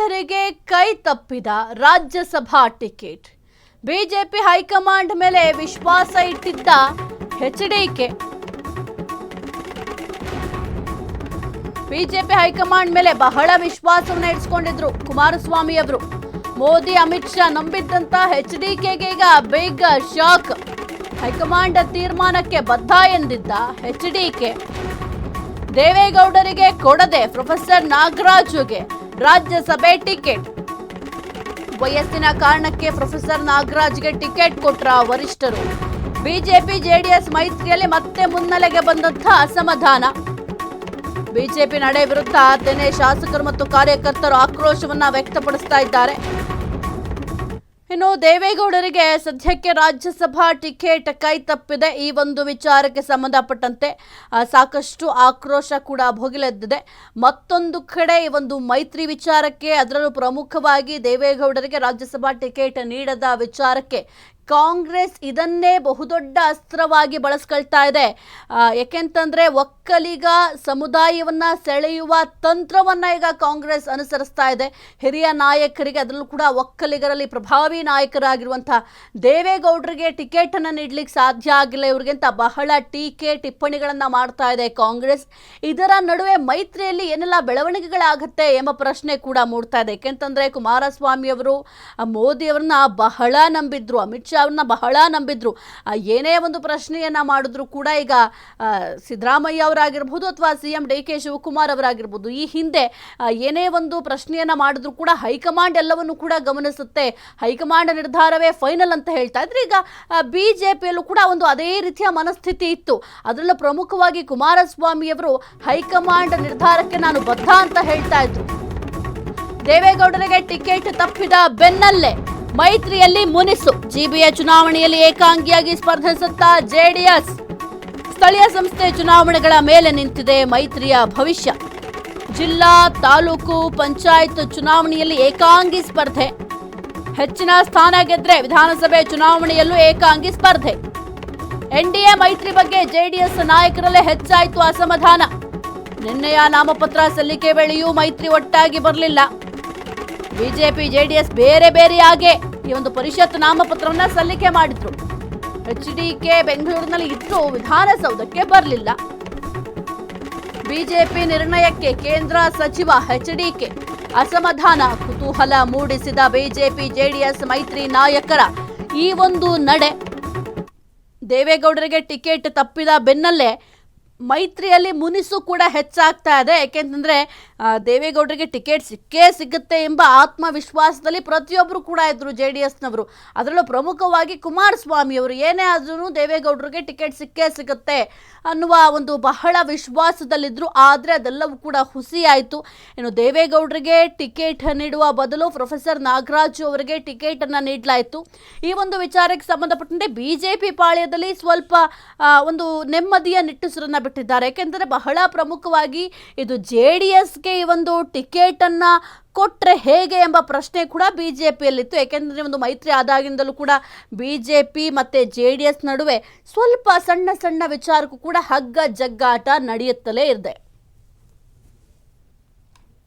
ದೇವೇಗೌಡರಿಗೆ ಕೈ ತಪ್ಪಿದ Rajya Sabha ticket. BJP high command ಮೇಲೆ ವಿಶ್ವಾಸ ಇಟ್ಟಿದ್ದ ಎಚ್ಡಿಕೆ. ಬಿಜೆಪಿ ಹೈಕಮಾಂಡ್ ಮೇಲೆ ಬಹಳ ವಿಶ್ವಾಸವನ್ನು ಇರಿಸಿಕೊಂಡಿದ್ರು ಕುಮಾರಸ್ವಾಮಿ ಅವರು. ಮೋದಿ ಅಮಿತ್ ಶಾ ನಂಬಿದ್ದಂತ ಎಚ್ಡಿಕೆಗೆ ಈಗ ಬಿಗ್ ಶಾಕ್. ಹೈಕಮಾಂಡ್ ತೀರ್ಮಾನಕ್ಕೆ ಬದ್ಧ ಎಂದಿದ್ದ ಎಚ್ಡಿಕೆ ದೇವೇಗೌಡರಿಗೆ ಕೊಡದೆ ಪ್ರೊಫೆಸರ್ ನಾಗರಾಜ್ಗೆ ರಾಜ್ಯಸಭೆ ಟಿಕೆಟ್. ವಯಸ್ಸಿನ ಕಾರಣಕ್ಕೆ ಪ್ರೊಫೆಸರ್ ನಾಗರಾಜ್ಗೆ ಟಿಕೆಟ್ ಕೊಟ್ರ ವರಿಷ್ಠರು. ಬಿಜೆಪಿ ಜೆಡಿಎಸ್ ಮೈತ್ರಿಯಲ್ಲಿ ಮತ್ತೆ ಮುನ್ನೆಲೆಗೆ ಬಂದಂತಹ ಅಸಮಾಧಾನ. ಬಿಜೆಪಿ ನಡೆ ವಿರುದ್ಧ ತೆನೆ ಶಾಸಕರು ಮತ್ತು ಕಾರ್ಯಕರ್ತರು ಆಕ್ರೋಶವನ್ನ ವ್ಯಕ್ತಪಡಿಸ್ತಾ ಇದ್ದಾರೆ. ಇನ್ನು ದೇವೇಗೌಡರಿಗೆ ಸದ್ಯಕ್ಕೆ ರಾಜ್ಯಸಭಾ ಟಿಕೆಟ್ ಕೈ ತಪ್ಪಿದೆ. ಈ ಒಂದು ವಿಚಾರಕ್ಕೆ ಸಂಬಂಧಪಟ್ಟಂತೆ ಸಾಕಷ್ಟು ಆಕ್ರೋಶ ಕೂಡ ಭುಗಿಲೆದ್ದಿದೆ. ಮತ್ತೊಂದು ಕಡೆ ಈ ಒಂದು ಮೈತ್ರಿ ವಿಚಾರಕ್ಕೆ, ಅದರಲ್ಲೂ ಪ್ರಮುಖವಾಗಿ ದೇವೇಗೌಡರಿಗೆ ರಾಜ್ಯಸಭಾ ಟಿಕೆಟ್ ನೀಡದ ವಿಚಾರಕ್ಕೆ ಕಾಂಗ್ರೆಸ್ ಇದನ್ನೇ ಬಹುದೊಡ್ಡ ಅಸ್ತ್ರವಾಗಿ ಬಳಸ್ಕೊಳ್ತಾ ಇದೆ. ಯಾಕೆಂತಂದ್ರೆ ಒಕ್ಕಲಿಗ ಸಮುದಾಯವನ್ನ ಸೆಳೆಯುವ ತಂತ್ರವನ್ನ ಈಗ ಕಾಂಗ್ರೆಸ್ ಅನುಸರಿಸ್ತಾ ಇದೆ. ಹಿರಿಯ ನಾಯಕರಿಗೆ, ಅದರಲ್ಲೂ ಕೂಡ ಒಕ್ಕಲಿಗರಲ್ಲಿ ಪ್ರಭಾವಿ ನಾಯಕರಾಗಿರುವಂತಹ ದೇವೇಗೌಡರಿಗೆ ಟಿಕೆಟ್ ಅನ್ನ ನೀಡ್ಲಿಕ್ಕೆ ಸಾಧ್ಯ ಆಗಿಲ್ಲ ಇವರಿಗೆ ಅಂತ ಬಹಳ ಟೀಕೆ ಟಿಪ್ಪಣಿಗಳನ್ನ ಮಾಡ್ತಾ ಇದೆ ಕಾಂಗ್ರೆಸ್. ಇದರ ನಡುವೆ ಮೈತ್ರಿಯಲ್ಲಿ ಏನೆಲ್ಲ ಬೆಳವಣಿಗೆಗಳಾಗುತ್ತೆ ಎಂಬ ಪ್ರಶ್ನೆ ಕೂಡ ಮೂಡ್ತಾ ಇದೆ. ಯಾಕೆಂತಂದ್ರೆ ಕುಮಾರಸ್ವಾಮಿ ಅವರು ಮೋದಿ ಅವರನ್ನ ಬಹಳ ನಂಬಿದ್ರು, ಅಮಿತ್ ಶಾ ಅವ್ರನ್ನ ಬಹಳ ನಂಬಿದ್ರು. ಏನೇ ಒಂದು ಪ್ರಶ್ನೆಯನ್ನ ಮಾಡಿದ್ರು ಕೂಡ ಈಗ ಸಿದ್ದರಾಮಯ್ಯ ಅವರಾಗಿರ್ಬೋದು ಅಥವಾ ಸಿಎಂ ಡಿ.ಕೆ. ಶಿವಕುಮಾರ್ ಅವರಾಗಿರ್ಬೋದು, ಈ ಹಿಂದೆ ಏನೇ ಒಂದು ಪ್ರಶ್ನೆಯನ್ನ ಮಾಡಿದ್ರು ಕೂಡ ಹೈಕಮಾಂಡ್ ಎಲ್ಲವನ್ನು ಕೂಡ ಗಮನಿಸುತ್ತೆ, ಹೈಕಮಾಂಡ್ ನಿರ್ಧಾರವೇ ಫೈನಲ್ ಅಂತ ಹೇಳ್ತಾ ಇದ್ರೆ. ಈಗ ಬಿಜೆಪಿಯಲ್ಲೂ ಕೂಡ ಒಂದು ಅದೇ ರೀತಿಯ ಮನಸ್ಥಿತಿ ಇತ್ತು. ಅದರಲ್ಲೂ ಪ್ರಮುಖವಾಗಿ ಕುಮಾರಸ್ವಾಮಿ ಅವರು ಹೈಕಮಾಂಡ್ ನಿರ್ಧಾರಕ್ಕೆ ನಾನು ಬದ್ಧ ಅಂತ ಹೇಳ್ತಾ ಇದ್ರು. ದೇವೇಗೌಡರಿಗೆ ಟಿಕೆಟ್ ತಪ್ಪಿದ ಬೆನ್ನಲ್ಲೇ ಮೈತ್ರಿಯಲ್ಲಿ ಮುನಿಸು. ಜಿಬಿಎ ಚುನಾವಣೆಯಲ್ಲಿ ಏಕಾಂಗಿಯಾಗಿ ಸ್ಪರ್ಧಿಸುತ್ತಾ ಜೆಡಿಎಸ್. ಸ್ಥಳೀಯ ಸಂಸ್ಥೆ ಚುನಾವಣೆಗಳ ಮೇಲೆ ನಿಂತಿದೆ ಮೈತ್ರಿಯ ಭವಿಷ್ಯ. ಜಿಲ್ಲಾ, ತಾಲೂಕು, ಪಂಚಾಯತ್ ಚುನಾವಣೆಯಲ್ಲಿ ಏಕಾಂಗಿ ಸ್ಪರ್ಧೆ. ಹೆಚ್ಚಿನ ಸ್ಥಾನ ಗೆದ್ರೆ ವಿಧಾನಸಭೆ ಚುನಾವಣೆಯಲ್ಲೂ ಏಕಾಂಗಿ ಸ್ಪರ್ಧೆ. ಎನ್ಡಿಎ ಮೈತ್ರಿ ಬಗ್ಗೆ ಜೆಡಿಎಸ್ ನಾಯಕರಲ್ಲೇ ಹೆಚ್ಚಾಯಿತು ಅಸಮಾಧಾನ. ನಿನ್ನೆಯ ನಾಮಪತ್ರ ಸಲ್ಲಿಕೆ ವೇಳೆಯೂ ಮೈತ್ರಿ ಒಟ್ಟಾಗಿ ಬರಲಿಲ್ಲ. ಬಿಜೆಪಿ ಜೆಡಿಎಸ್ ಬೇರೆ ಬೇರೆಯಾಗೆ ಈ ಒಂದು ಪರಿಷತ್ ನಾಮಪತ್ರವನ್ನ ಸಲ್ಲಿಕೆ ಮಾಡಿದ್ರು. ಎಚ್ಡಿಕೆ ಬೆಂಗಳೂರಿನಲ್ಲಿ ಇದ್ದು ವಿಧಾನಸೌಧಕ್ಕೆ ಬರಲಿಲ್ಲ. ಬಿಜೆಪಿ ನಿರ್ಣಯಕ್ಕೆ ಕೇಂದ್ರ ಸಚಿವ ಎಚ್ಡಿಕೆ ಅಸಮಾಧಾನ. ಕುತೂಹಲ ಮೂಡಿಸಿದ ಬಿಜೆಪಿ ಜೆಡಿಎಸ್ ಮೈತ್ರಿ ನಾಯಕರ ಈ ಒಂದು ನಡೆ. ದೇವೇಗೌಡರಿಗೆ ಟಿಕೆಟ್ ತಪ್ಪಿದ ಬೆನ್ನಲ್ಲೇ ಮೈತ್ರಿಯಲ್ಲಿ ಮುನಿಸು ಕೂಡ ಹೆಚ್ಚಾಗ್ತಾ ಇದೆ. ಯಾಕೆಂತಂದ್ರೆ ದೇವೇಗೌಡರಿಗೆ ಟಿಕೆಟ್ ಸಿಕ್ಕೇ ಸಿಗುತ್ತೆ ಎಂಬ ಆತ್ಮವಿಶ್ವಾಸದಲ್ಲಿ ಪ್ರತಿಯೊಬ್ಬರು ಕೂಡ ಇದ್ರು ಜೆಡಿಎಸ್ನವರು. ಅದರಲ್ಲೂ ಪ್ರಮುಖವಾಗಿ ಕುಮಾರಸ್ವಾಮಿ ಅವರು ಏನೇ ಆದ್ರೂ ದೇವೇಗೌಡರಿಗೆ ಟಿಕೆಟ್ ಸಿಕ್ಕೇ ಸಿಗುತ್ತೆ ಅನ್ನುವ ಒಂದು ಬಹಳ ವಿಶ್ವಾಸದಲ್ಲಿದ್ದರು. ಆದರೆ ಅದೆಲ್ಲವೂ ಕೂಡ ಹುಸಿಯಾಯಿತು. ಇನ್ನು ದೇವೇಗೌಡರಿಗೆ ಟಿಕೆಟ್ ನೀಡುವ ಬದಲು ಪ್ರೊಫೆಸರ್ ನಾಗರಾಜ್ ಅವರಿಗೆ ಟಿಕೆಟ್ ಅನ್ನು ನೀಡಲಾಯಿತು. ಈ ಒಂದು ವಿಚಾರಕ್ಕೆ ಸಂಬಂಧಪಟ್ಟಂತೆ ಬಿಜೆಪಿ ಪಾಳ್ಯದಲ್ಲಿ ಸ್ವಲ್ಪ ಒಂದು ನೆಮ್ಮದಿಯ ನಿಟ್ಟುಸಿರನ್ನ ಬಿಟ್ಟಿದ್ದಾರೆ. ಯಾಕೆಂದರೆ ಬಹಳ ಪ್ರಮುಖವಾಗಿ ಇದು ಜೆಡಿಎಸ್ಗೆ ಈ ಒಂದು ಟಿಕೆಟ್ ಅನ್ನ ಕೊಟ್ರೆ ಹೇಗೆ ಎಂಬ ಪ್ರಶ್ನೆ ಕೂಡ ಬಿಜೆಪಿಯಲ್ಲಿತ್ತು. ಯಾಕೆಂದರೆ ಒಂದು ಮೈತ್ರಿ ಆದಾಗಿಂದಲೂ ಕೂಡ ಬಿಜೆಪಿ ಮತ್ತೆ ಜೆಡಿಎಸ್ ನಡುವೆ ಸ್ವಲ್ಪ ಸಣ್ಣ ಸಣ್ಣ ವಿಚಾರಕ್ಕೂ ಕೂಡ ಹಗ್ಗ ಜಗ್ಗಾಟ ನಡೆಯುತ್ತಲೇ ಇದೆ.